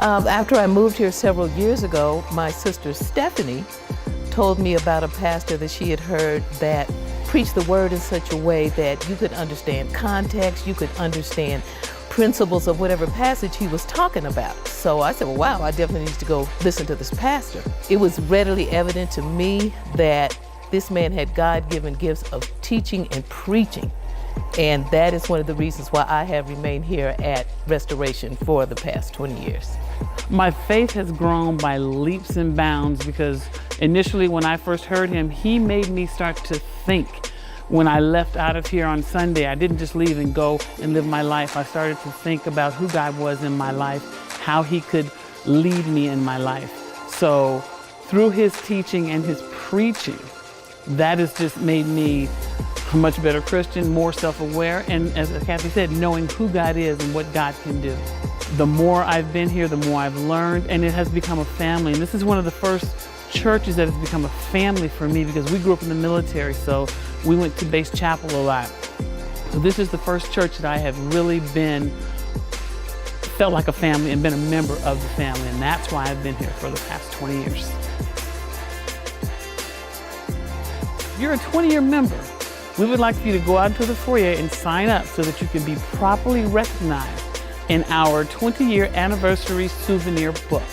After I moved here several years ago, my sister Stephanie told me about a pastor that she had heard that preached the word in such a way that you could understand context, you could understand principles of whatever passage he was talking about. So I said, well, wow, I definitely need to go listen to this pastor. It was readily evident to me that this man had God-given gifts of teaching and preaching. And that is one of the reasons why I have remained here at Restoration for the past 20 years. My faith has grown by leaps and bounds because initially when I first heard him, he made me start to think. When I left out of here on Sunday, I didn't just leave and go and live my life. I started to think about who God was in my life, how he could lead me in my life. So through his teaching and his preaching, that has just made me a much better Christian, more self-aware, and as Kathy said, knowing who God is and what God can do. The more I've been here, the more I've learned, and it has become a family. And this is one of the first churches that has become a family for me because we grew up in the military, so we went to base chapel a lot. So this is the first church that I have really felt like a family and been a member of the family, and that's why I've been here for the past 20 years. If you're a 20-year member, we would like for you to go out into the foyer and sign up so that you can be properly recognized in our 20-year anniversary souvenir book.